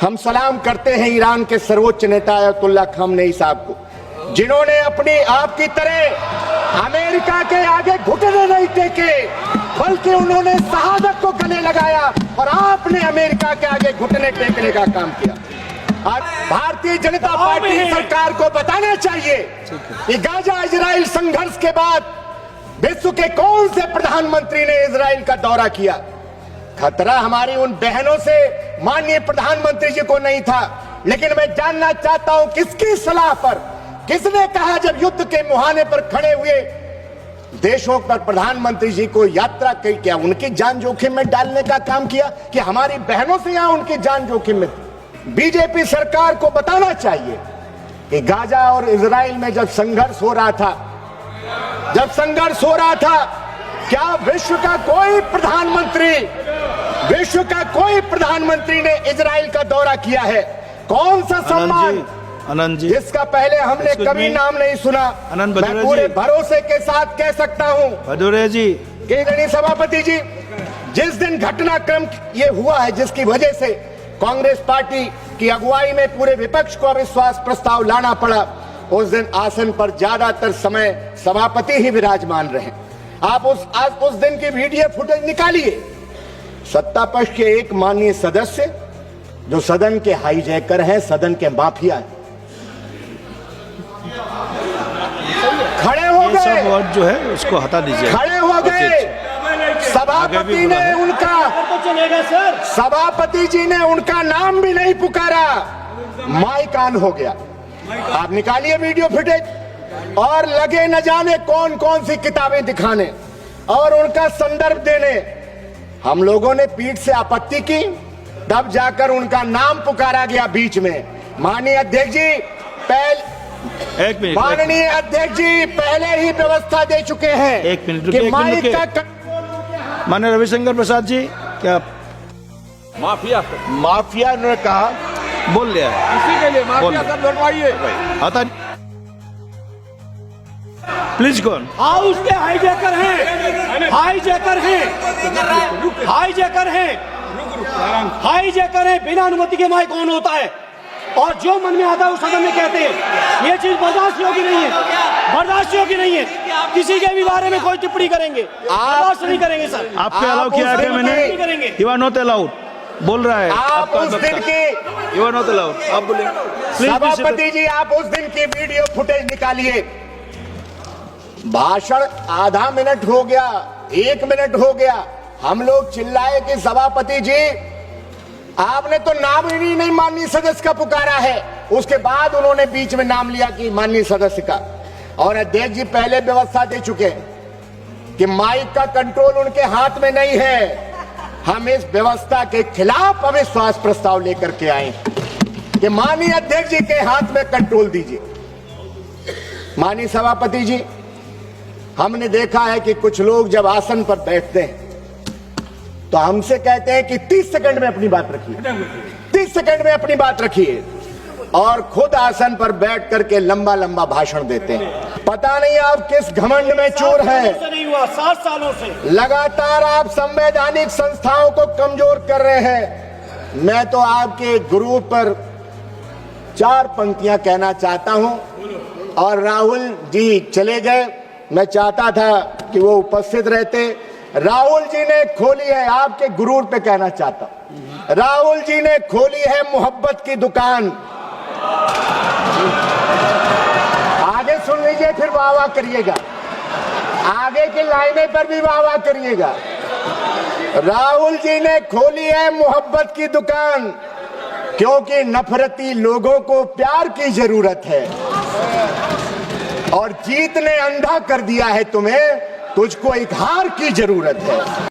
हम सलाम करते हैं ईरान के सर्वोच्च नेता अयतुल्ला खामनेई साहब को, जिन्होंने अपनी आपकी तरह अमेरिका के आगे घुटने नहीं टेके, बल्कि उन्होंने शहादत को गले लगाया और आपने अमेरिका के आगे घुटने टेकने का काम किया। और भारतीय जनता पार्टी सरकार को बताना चाहिए कि गाजा इजराइल संघर्ष के बाद विश्व के कौन से प्रधानमंत्री ने इजराइल का दौरा किया। खतरा हमारी उन बहनों से माननीय प्रधानमंत्री जी को नहीं था, लेकिन मैं जानना चाहता हूं किसकी सलाह पर, किसने कहा जब युद्ध के मुहाने पर खड़े हुए देशों पर प्रधानमंत्री जी को यात्रा की, क्या उनकी जान जोखिम में डालने का काम किया कि हमारी बहनों से यहां उनकी जान जोखिम में थी। बीजेपी सरकार को बताना चाहिए कि गाजा और इजराइल में जब संघर्ष हो रहा था, क्या विश्व का कोई प्रधानमंत्री ने इजराइल का दौरा किया है? कौन सा सम्मान आनंद जी, जिसका पहले हमने कभी नाम नहीं सुना। मैं पूरे भरोसे के साथ कह सकता हूं भदौरे जी, केंद्रीय सभापति जी, जिस दिन घटनाक्रम ये हुआ है जिसकी वजह से कांग्रेस पार्टी की अगुवाई में पूरे विपक्ष को अविश्वास प्रस्ताव लाना पड़ा, उस दिन आसन पर ज्यादातर समय सभापति ही विराजमान रहे। आप उस दिन की वीडियो फुटेज निकालिए। सत्ता पक्ष के एक माननीय सदस्य जो सदन के हाईजैकर हैं, सदन के माफिया हैं, खड़े हो गए। सब वर्ड जो है उसको हटा दीजिए। खड़े हो गए। सभापति जी ने उनका नाम भी नहीं पुकारा, माइक ऑन हो गया। आप निकालिए वीडियो फुटेज और लगे न जाने कौन कौन सी किताबें दिखाने और उनका संदर्भ देने। हम लोगों ने पीठ से आपत्ति की, तब जाकर उनका नाम पुकारा गया बीच में। माननीय अध्यक्ष जी, माननीय अध्यक्ष जी पहले ही व्यवस्था दे चुके हैं। एक मिनट कि माइक का माननीय रविशंकर प्रसाद जी, क्या माफिया ने कहा, बोल लिया इसी के लिए माफिया सब लौटवाइए। आता प्लीज कौन हाउस के हाईजैकर हैं, बिना अनुमति के माइक ऑन होता है और जो मन में आता है उस सदन में कहते हैं। ये चीज बर्दाश्त योग्य नहीं है। किसी के भी बारे में कोई टिप्पणी करेंगे, बर्दाश्त नहीं करेंगे सर। आपको अलाउ किया है मैंने? यू आर नॉट अलाउड बोल रहा है। आप उस दिन की, यू आर नॉट अलाउड, आप बोले। सभापति जी आप उस दिन की वीडियो फुटेज निकालिए। भाषण आधा मिनट हो गया, 1 मिनट हो गया, हम लोग चिल्लाए कि सभापति जी आपने तो नाम ही नहीं माननीय सदस्य का पुकारा है। उसके बाद उन्होंने बीच में नाम लिया कि माननीय सदस्य का। और अध्यक्ष जी पहले व्यवस्था दे चुके हैं कि माइक का कंट्रोल उनके हाथ में नहीं है। हम इस व्यवस्था के खिलाफ अविश्वास प्रस्ताव लेकर के आए कि माननीय अध्यक्ष जी के हाथ में कंट्रोल दीजिए। माननीय सभापति जी, हमने देखा है कि कुछ लोग जब आसन पर बैठते हैं तो हमसे कहते हैं कि 30 सेकंड में अपनी बात रखिए, 30 सेकंड में अपनी बात रखिए, और खुद आसन पर बैठ करके लंबा लंबा भाषण देते हैं। पता नहीं आप किस घमंड में चोर हैं। 7 सालों से लगातार आप संवैधानिक संस्थाओं को कमजोर कर रहे हैं। मैं तो आपके ग्रुप पर 4 पंक्तियां कहना चाहता हूं, और राहुल जी चले गए, मैं चाहता था कि वो उपस्थित रहते। राहुल जी ने खोली है, आपके गुरूर पे कहना चाहता हूं, राहुल जी ने खोली है मोहब्बत की दुकान। आगे सुन लीजिए, फिर वाह वाह करिएगा, आगे की लाइनें पर भी वाह वाह करिएगा। राहुल जी ने खोली है मोहब्बत की दुकान, क्योंकि नफरती लोगों को प्यार की जरूरत है और जीत ने अंधा कर दिया है तुम्हें, तुझको एक हार की जरूरत है।